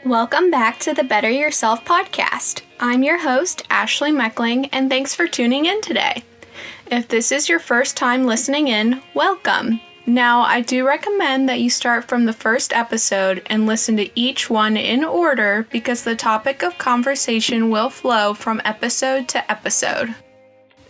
Welcome back to the Better Yourself podcast. I'm your host, Ashley Meckling, and thanks for tuning in today. If this is your first time listening in, welcome. Now, I do recommend that you start from the first episode and listen to each one in order because the topic of conversation will flow from episode to episode.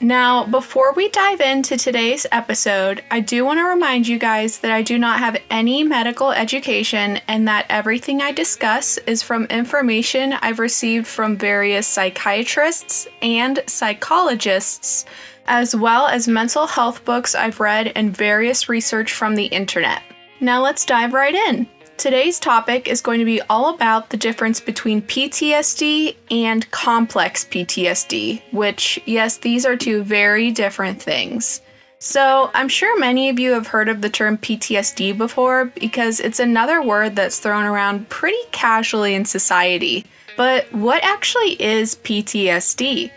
Now, before we dive into today's episode, I do want to remind you guys that I do not have any medical education and that everything I discuss is from information I've received from various psychiatrists and psychologists, as well as mental health books I've read and various research from the internet. Now let's dive right in. Today's topic is going to be all about the difference between PTSD and complex PTSD, which, yes, these are two very different things. So, I'm sure many of you have heard of the term PTSD before because it's another word that's thrown around pretty casually in society. But what actually is PTSD?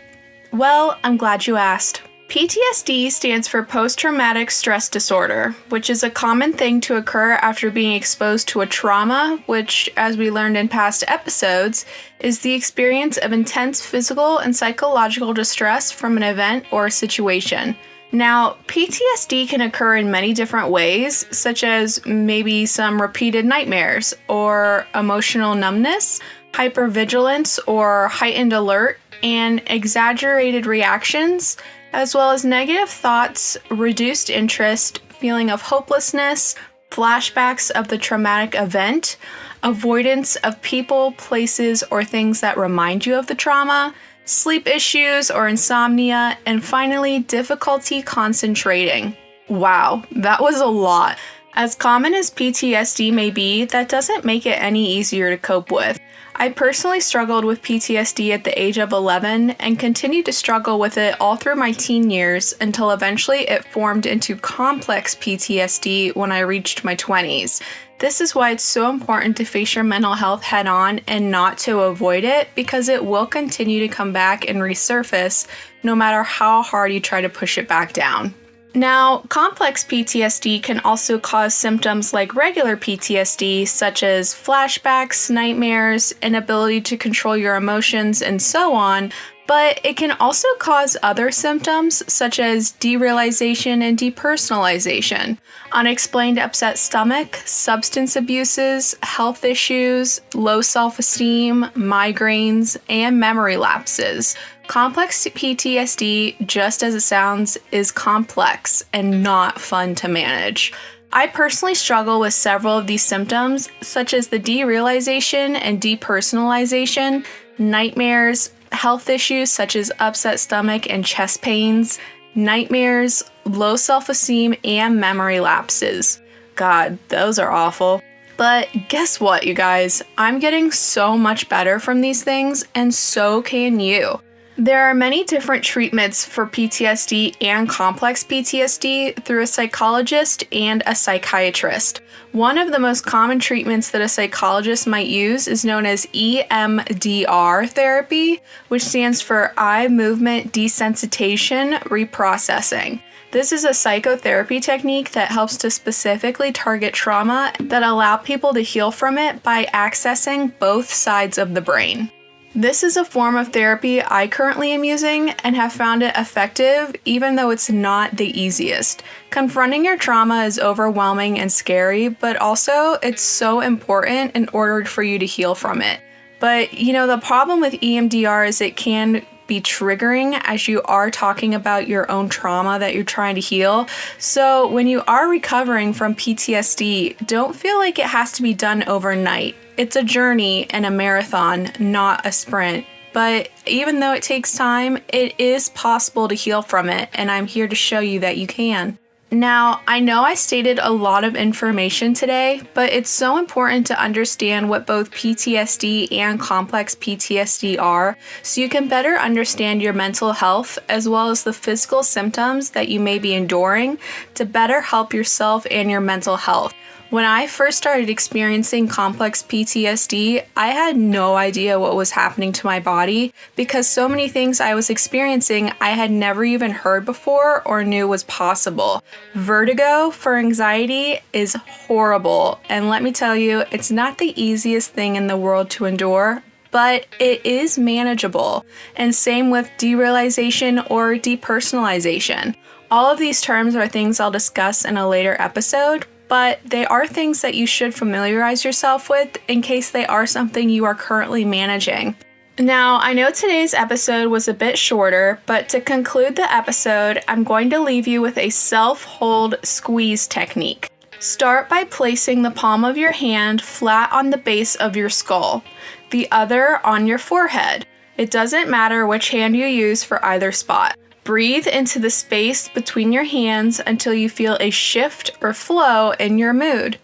Well, I'm glad you asked. PTSD stands for post-traumatic stress disorder, which is a common thing to occur after being exposed to a trauma, which, as we learned in past episodes, is the experience of intense physical and psychological distress from an event or situation. Now, PTSD can occur in many different ways, such as maybe some repeated nightmares, or emotional numbness, hypervigilance or heightened alert, and exaggerated reactions, as well as negative thoughts, reduced interest, feeling of hopelessness, flashbacks of the traumatic event, avoidance of people, places, or things that remind you of the trauma, sleep issues or insomnia, and finally, difficulty concentrating. Wow, that was a lot. As common as PTSD may be, that doesn't make it any easier to cope with. I personally struggled with PTSD at the age of 11 and continued to struggle with it all through my teen years until eventually it formed into complex PTSD when I reached my 20s. This is why it's so important to face your mental health head on and not to avoid it because it will continue to come back and resurface no matter how hard you try to push it back down. Now, complex PTSD can also cause symptoms like regular PTSD, such as flashbacks, nightmares, inability to control your emotions, and so on, but it can also cause other symptoms, such as derealization and depersonalization, unexplained upset stomach, substance abuses, health issues, low self-esteem, migraines, and memory lapses. Complex PTSD, just as it sounds, is complex and not fun to manage. I personally struggle with several of these symptoms, such as the derealization and depersonalization, nightmares, health issues such as upset stomach and chest pains, nightmares, low self-esteem, and memory lapses. God, those are awful. But guess what, you guys? I'm getting so much better from these things, and so can you. There are many different treatments for PTSD and complex PTSD through a psychologist and a psychiatrist. One of the most common treatments that a psychologist might use is known as EMDR therapy, which stands for Eye Movement Desensitization Reprocessing. This is a psychotherapy technique that helps to specifically target trauma that allow people to heal from it by accessing both sides of the brain. This is a form of therapy I currently am using and have found it effective even though it's not the easiest. Confronting your trauma is overwhelming and scary, but also it's so important in order for you to heal from it. But the problem with EMDR is it can be triggering as you are talking about your own trauma that you're trying to heal. So when you are recovering from PTSD, don't feel like it has to be done overnight. It's a journey and a marathon, not a sprint. But even though it takes time, it is possible to heal from it, and I'm here to show you that you can. Now, I know I stated a lot of information today, but it's so important to understand what both PTSD and complex PTSD are, so you can better understand your mental health as well as the physical symptoms that you may be enduring to better help yourself and your mental health. When I first started experiencing complex PTSD, I had no idea what was happening to my body because so many things I was experiencing I had never even heard before or knew was possible. Vertigo for anxiety is horrible, and let me tell you, it's not the easiest thing in the world to endure, but it is manageable. And same with derealization or depersonalization. All of these terms are things I'll discuss in a later episode, but they are things that you should familiarize yourself with in case they are something you are currently managing. Now, I know today's episode was a bit shorter, but to conclude the episode, I'm going to leave you with a self-hold squeeze technique. Start by placing the palm of your hand flat on the base of your skull, the other on your forehead. It doesn't matter which hand you use for either spot. Breathe into the space between your hands until you feel a shift or flow in your mood.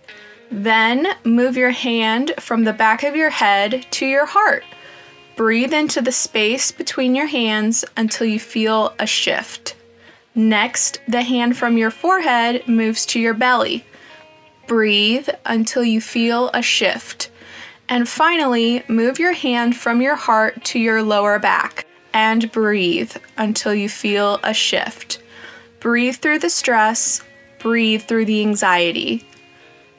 Then move your hand from the back of your head to your heart. Breathe into the space between your hands until you feel a shift. Next, the hand from your forehead moves to your belly. Breathe until you feel a shift. And finally, move your hand from your heart to your lower back. And breathe until you feel a shift. Breathe through the stress, breathe through the anxiety.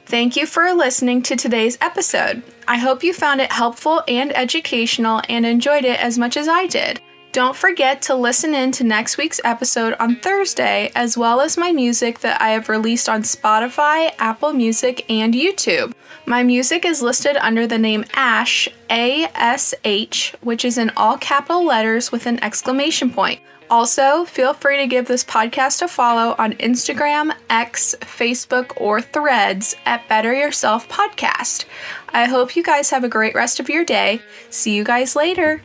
Thank you for listening to today's episode. I hope you found it helpful and educational and enjoyed it as much as I did. Don't forget to listen in to next week's episode on Thursday, as well as my music that I have released on Spotify, Apple Music, and YouTube. My music is listed under the name Ash, A-S-H, which is in all capital letters with an exclamation point. Also, feel free to give this podcast a follow on Instagram, X, Facebook, or Threads at Better Yourself Podcast. I hope you guys have a great rest of your day. See you guys later.